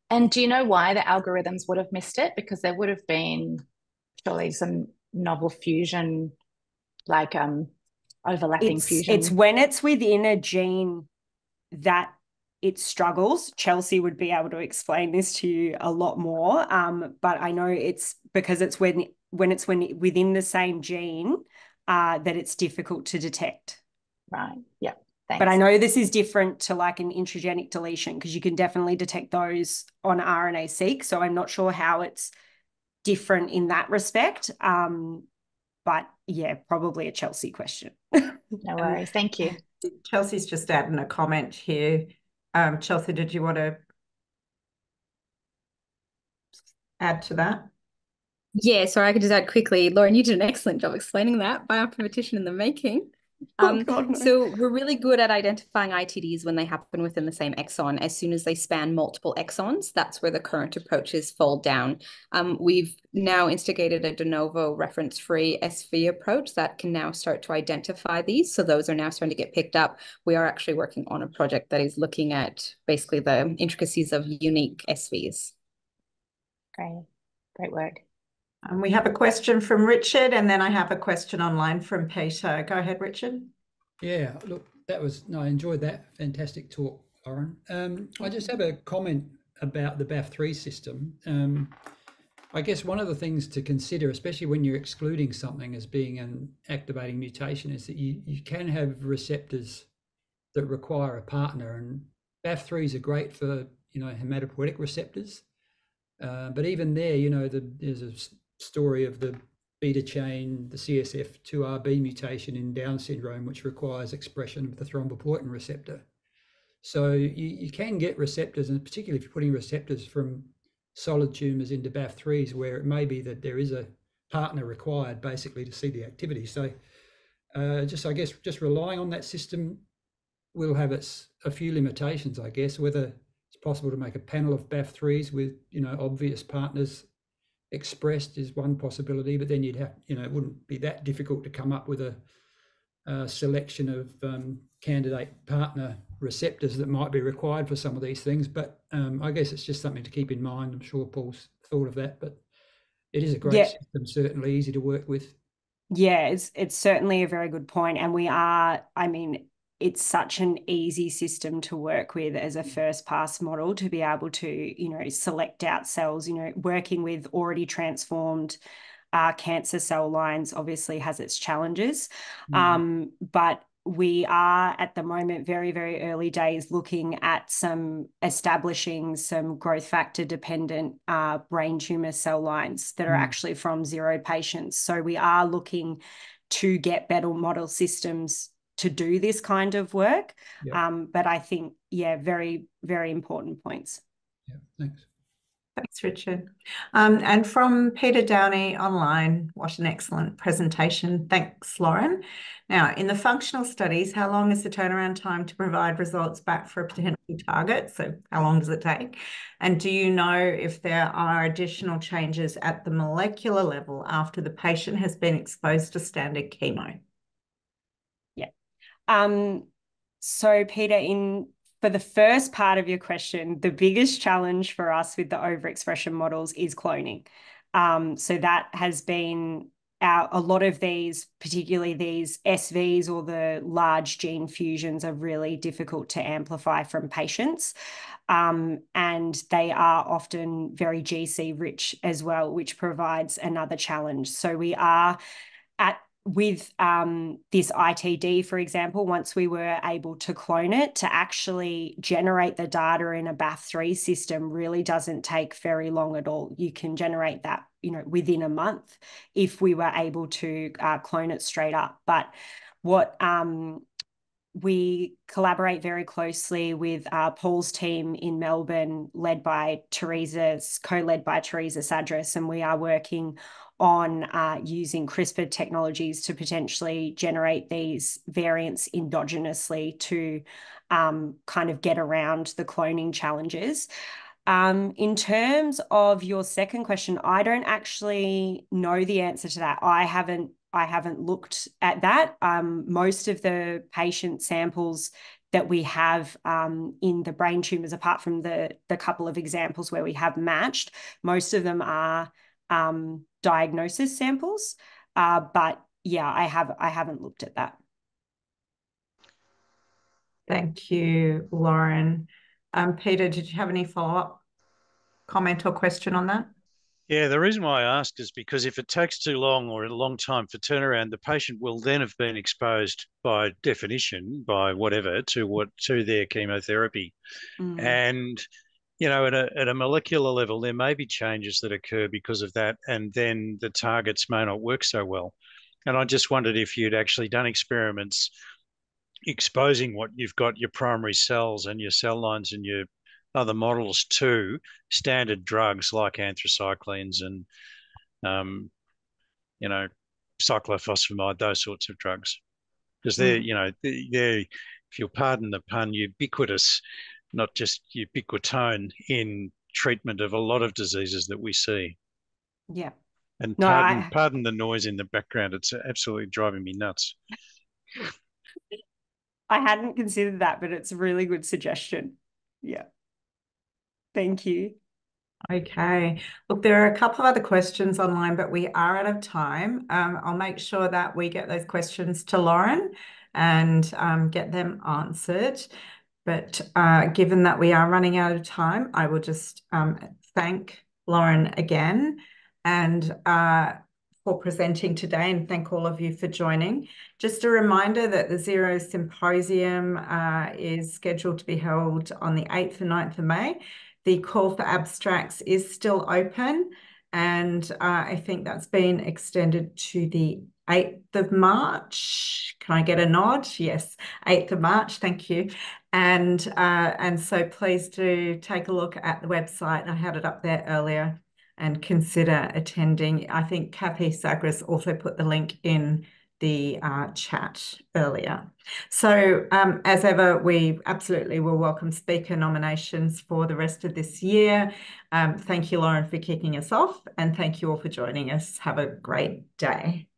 And do you know why the algorithms would have missed it? Because there would have been surely some novel fusion, like overlapping fusion. It's when it's within a gene that it struggles. Chelsea would be able to explain this to you a lot more, but I know it's because it's when within the same gene that it's difficult to detect. Right. Yeah. Thanks. But I know this is different to like an intragenic deletion, because you can definitely detect those on RNA-seq. So I'm not sure how it's different in that respect. But yeah, probably a Chelsea question. No worries. Thank you. Chelsea's just adding a comment here. Chelsea, did you want to add to that? Yeah, sorry, I could just add quickly. Lauren, you did an excellent job explaining that. Bioinformatician in the making. Oh God, no. So we're really good at identifying ITDs when they happen within the same exon. As soon as they span multiple exons, that's where the current approaches fall down. We've now instigated a de novo reference-free SV approach that can now start to identify these. So those are now starting to get picked up. We are actually working on a project that is looking at basically the intricacies of unique SVs. Great work. We have a question from Richard, and then I have a question online from Peter. Go ahead, Richard. Yeah, look, I enjoyed that. Fantastic talk, Lauren. I just have a comment about the BAF3 system. I guess one of the things to consider, especially when you're excluding something as being an activating mutation, is that you can have receptors that require a partner, and BAF3s are great for, hematopoietic receptors. But even there, there's a story of the beta chain, the CSF2RB mutation in Down syndrome, which requires expression of the thrombopoietin receptor. So you can get receptors, and particularly if you're putting receptors from solid tumours into BAF3s, where it may be that there is a partner required basically to see the activity. So just relying on that system will have a few limitations, I guess, whether it's possible to make a panel of BAF3s with, obvious partners expressed is one possibility, but then you'd have, it wouldn't be that difficult to come up with a selection of candidate partner receptors that might be required for some of these things. But I guess it's just something to keep in mind. I'm sure Paul's thought of that, but it is a great system, certainly easy to work with. Yeah, it's certainly a very good point. And it's such an easy system to work with as a first pass model to be able to, select out cells, working with already transformed cancer cell lines obviously has its challenges. But we are at the moment very, very early days looking at establishing some growth factor dependent brain tumor cell lines that are actually from 0 patients. So we are looking to get better model systems to do this kind of work. But I think, very, very important points. Yeah, thanks. Thanks, Richard. And from Peter Downey online, what an excellent presentation. Thanks, Lauren. Now, in the functional studies, how long is the turnaround time to provide results back for a potential target? So how long does it take? And do you know if there are additional changes at the molecular level after the patient has been exposed to standard chemo? So Peter, for the first part of your question, the biggest challenge for us with the overexpression models is cloning. So that has been a lot of these, particularly these SVs or the large gene fusions, are really difficult to amplify from patients. And they are often very GC rich as well, which provides another challenge. So we are with this ITD, for example, once we were able to clone it, to actually generate the data in a BAF3 system really doesn't take very long at all. You can generate that, within a month if we were able to clone it straight up. But we collaborate very closely with Paul's team in Melbourne, co-led by Teresa Sadras, and we are working on using CRISPR technologies to potentially generate these variants endogenously to kind of get around the cloning challenges. In terms of your second question, I don't actually know the answer to that. I haven't looked at that. Most of the patient samples that we have in the brain tumors, apart from the couple of examples where we have matched, most of them are diagnosis samples. But yeah, I haven't looked at that. Thank you, Lauren. Peter, did you have any follow-up comment or question on that? Yeah, the reason why I asked is because if it takes too long or a long time for turnaround, the patient will then have been exposed by definition, by whatever, to their chemotherapy. And at a molecular level, there may be changes that occur because of that, and then the targets may not work so well. And I just wondered if you'd actually done experiments exposing what you've got, your primary cells and your cell lines and your other models, to standard drugs like anthracyclines and you know, cyclophosphamide, those sorts of drugs, because they're, you know, they're, if you'll pardon the pun, ubiquitous, not just ubiquitone in treatment of a lot of diseases that we see. Yeah. And No, pardon the noise in the background. It's absolutely driving me nuts. I hadn't considered that, but it's a really good suggestion. Yeah. Thank you. Okay. Look, there are a couple of other questions online, but we are out of time. I'll make sure that we get those questions to Lauren and get them answered. But given that we are running out of time, I will just thank Lauren again and for presenting today, and thank all of you for joining. Just a reminder that the Zero Symposium is scheduled to be held on the 8th and 9th of May. The call for abstracts is still open, and I think that's been extended to the 8th of March. Can I get a nod? Yes, 8th of March, thank you. And so please do take a look at the website. I had it up there earlier, and consider attending. I think Kathy Sagris also put the link in the chat earlier. So as ever, we absolutely will welcome speaker nominations for the rest of this year. Thank you, Lauren, for kicking us off, and thank you all for joining us. Have a great day.